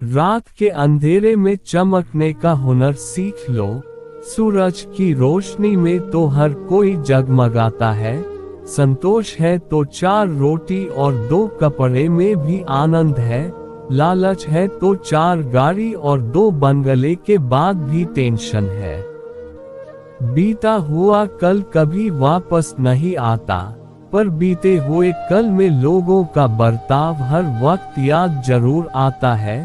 रात के अंधेरे में चमकने का हुनर सीख लो। सूरज की रोशनी में तो हर कोई जगमगाता है। संतोष है तो 4 रोटी और 2 कपड़े में भी आनंद है। लालच है तो 4 गाड़ी और 2 बंगले के बाद भी टेंशन है। बीता हुआ कल कभी वापस नहीं आता, पर बीते हुए कल में लोगों का बर्ताव हर वक्त याद जरूर आता है।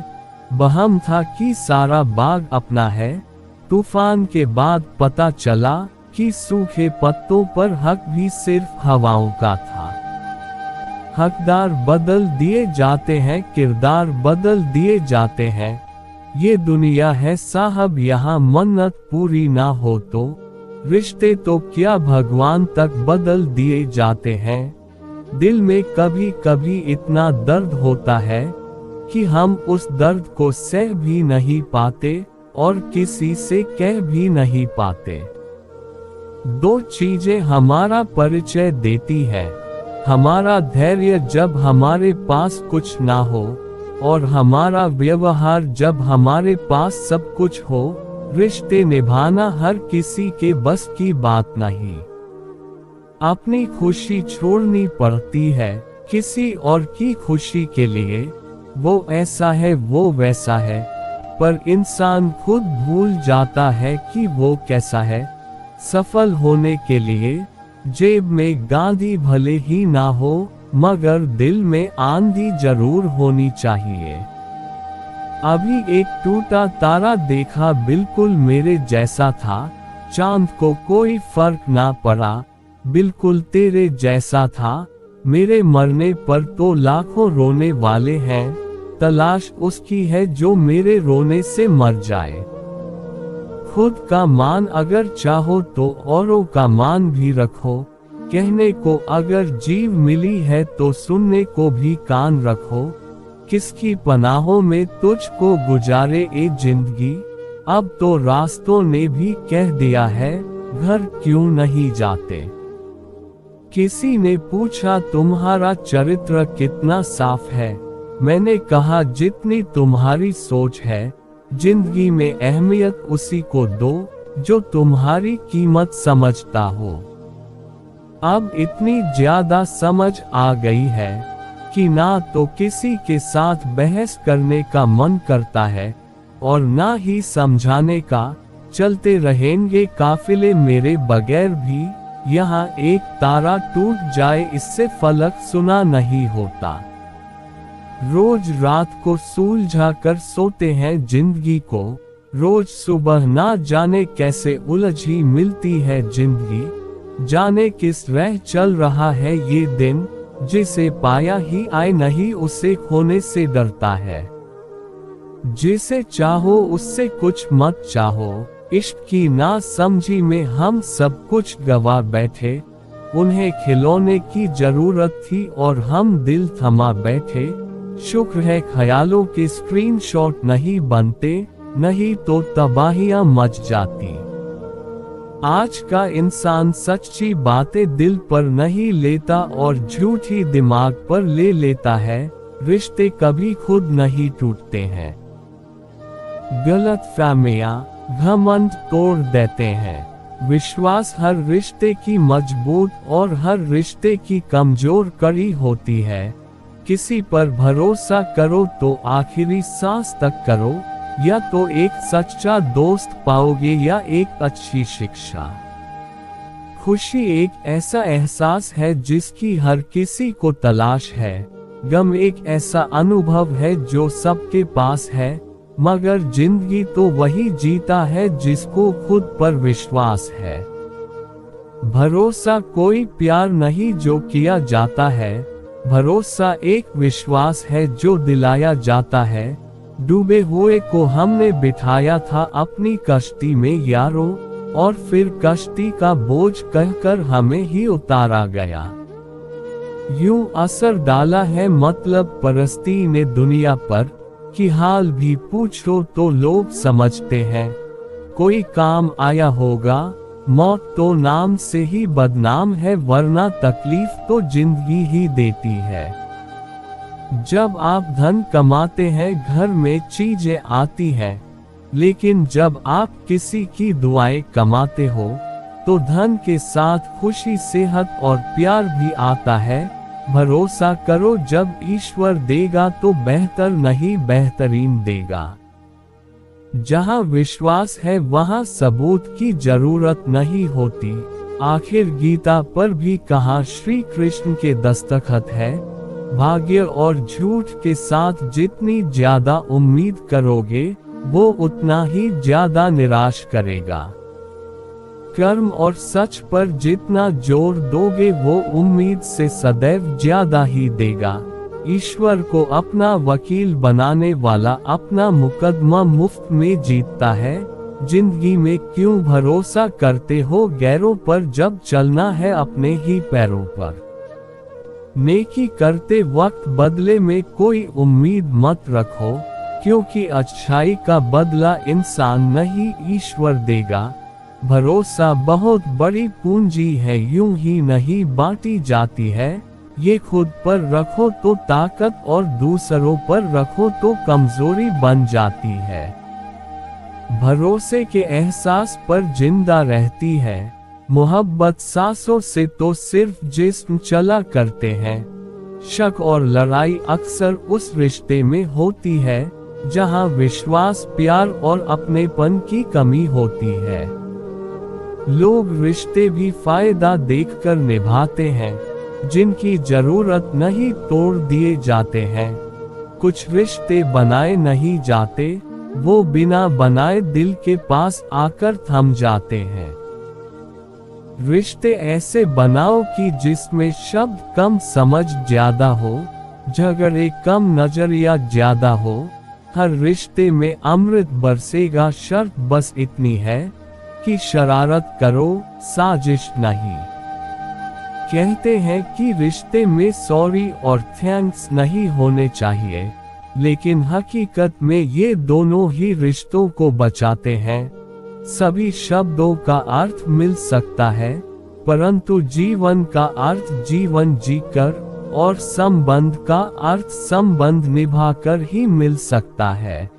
वहम था कि सारा बाग अपना है, तूफान के बाद पता चला कि सूखे पत्तों पर हक भी सिर्फ हवाओं का था। हकदार बदल दिए जाते हैं, किरदार बदल दिए जाते हैं। ये दुनिया है साहब, यहाँ मन्नत पूरी ना हो तो रिश्ते तो क्या भगवान तक बदल दिए जाते हैं। दिल में कभी कभी इतना दर्द होता है कि हम उस दर्द को सह भी नहीं पाते और किसी से कह भी नहीं पाते। 2 चीजें हमारा परिचय देती है, हमारा धैर्य जब हमारे पास कुछ ना हो, और हमारा व्यवहार जब हमारे पास सब कुछ हो। रिश्ते निभाना हर किसी के बस की बात नहीं। अपनी खुशी छोड़नी पड़ती है किसी और की खुशी के लिए। वो ऐसा है वो वैसा है, पर इंसान खुद भूल जाता है कि वो कैसा है। सफल होने के लिए जेब में गांधी भले ही ना हो, मगर दिल में आंधी जरूर होनी चाहिए। अभी एक टूटा तारा देखा, बिल्कुल मेरे जैसा था। चांद को कोई फर्क ना पड़ा, बिल्कुल तेरे जैसा था। मेरे मरने पर तो लाखों रोने वाले हैं, तलाश उसकी है जो मेरे रोने से मर जाए। खुद का मान अगर चाहो तो औरों का मान भी रखो। कहने को अगर जीव मिली है तो सुनने को भी कान रखो। किसकी पनाहों में तुझको गुजारे ए जिंदगी, अब तो रास्तों ने भी कह दिया है घर क्यों नहीं जाते। किसी ने पूछा तुम्हारा चरित्र कितना साफ है, मैंने कहा जितनी तुम्हारी सोच है। जिंदगी में अहमियत उसी को दो जो तुम्हारी कीमत समझता हो। अब इतनी ज्यादा समझ आ गई है कि ना तो किसी के साथ बहस करने का मन करता है और ना ही समझाने का। चलते रहेंगे काफिले मेरे बगैर भी, यहाँ एक तारा टूट जाए इससे फलक सुना नहीं होता। रोज रात को सुलझा कर सोते हैं जिंदगी को, रोज सुबह ना जाने कैसे उलझी मिलती है जिंदगी। जाने किस राह चल रहा है ये दिन, जिसे पाया ही आए नहीं उसे खोने से डरता है। जिसे चाहो उससे कुछ मत चाहो, इश्क की ना समझी में हम सब कुछ गवा बैठे। उन्हें खिलौने की जरूरत थी और हम दिल थमा बैठे। शुक्र है ख्यालों के स्क्रीनशॉट नहीं बनते, नहीं तो तबाहियां मच जाती। आज का इंसान सच्ची बातें दिल पर नहीं लेता और झूठी दिमाग पर ले लेता है। रिश्ते कभी खुद नहीं टूटते हैं, गलतफहमियां घमंड तोड़ देते हैं। विश्वास हर रिश्ते की मजबूत और हर रिश्ते की कमजोर कड़ी होती है। किसी पर भरोसा करो तो आखिरी सांस तक करो, या तो एक सच्चा दोस्त पाओगे या एक अच्छी शिक्षा। खुशी एक ऐसा एहसास है जिसकी हर किसी को तलाश है। गम एक ऐसा अनुभव है जो सबके पास है, मगर जिंदगी तो वही जीता है जिसको खुद पर विश्वास है। भरोसा कोई प्यार नहीं जो किया जाता है, भरोसा एक विश्वास है जो दिलाया जाता है। डूबे हुए को हमने बिठाया था अपनी कश्ती में यारों, और फिर कश्ती का बोझ कहकर हमें ही उतारा गया। यूं असर डाला है मतलब परस्ती ने दुनिया पर, कि हाल भी पूछो तो लोग समझते हैं। कोई काम आया होगा, मौत तो नाम से ही बदनाम है, वरना तकलीफ तो जिंदगी ही देती है। जब आप धन कमाते हैं घर में चीजें आती हैं, लेकिन जब आप किसी की दुआएं कमाते हो तो धन के साथ खुशी, सेहत और प्यार भी आता है। भरोसा करो, जब ईश्वर देगा तो बेहतर नहीं बेहतरीन देगा। जहां विश्वास है वहां सबूत की जरूरत नहीं होती। आखिर गीता पर भी कहा, श्री कृष्ण के दस्तखत है। भाग्य और झूठ के साथ जितनी ज्यादा उम्मीद करोगे वो उतना ही ज्यादा निराश करेगा। कर्म और सच पर जितना जोर दोगे वो उम्मीद से सदैव ज्यादा ही देगा। ईश्वर को अपना वकील बनाने वाला अपना मुकदमा मुफ्त में जीतता है। जिंदगी में क्यों भरोसा करते हो गैरों पर, जब चलना है अपने ही पैरों पर। नेकी करते वक्त बदले में कोई उम्मीद मत रखो, क्योंकि अच्छाई का बदला इंसान नहीं ईश्वर देगा। भरोसा बहुत बड़ी पूंजी है, यूं ही नहीं बांटी जाती है। ये खुद पर रखो तो ताकत और दूसरों पर रखो तो कमजोरी बन जाती है। भरोसे के एहसास पर जिंदा रहती है। मोहब्बत सांसों से तो सिर्फ जिस्म चला करते हैं। शक और लड़ाई अक्सर उस रिश्ते में होती है जहां विश्वास, प्यार और अपनेपन की कमी होती है। लोग रिश्ते भी फायदा देखकर निभाते हैं, जिनकी जरूरत नहीं तोड़ दिए जाते हैं। कुछ रिश्ते बनाए नहीं जाते, वो बिना बनाए दिल के पास आकर थम जाते हैं। रिश्ते ऐसे बनाओ कि जिसमें शब्द कम, समझ ज्यादा हो, झगड़े कम, नजरिया ज्यादा हो। हर रिश्ते में अमृत बरसेगा, शर्त बस इतनी है कि शरारत करो, साजिश नहीं। कहते हैं कि रिश्ते में सॉरी और थैंक्स नहीं होने चाहिए, लेकिन हकीकत में ये दोनों ही रिश्तों को बचाते हैं। सभी शब्दों का अर्थ मिल सकता है, परंतु जीवन का अर्थ जीवन जीकर और संबंध का अर्थ संबंध निभाकर ही मिल सकता है।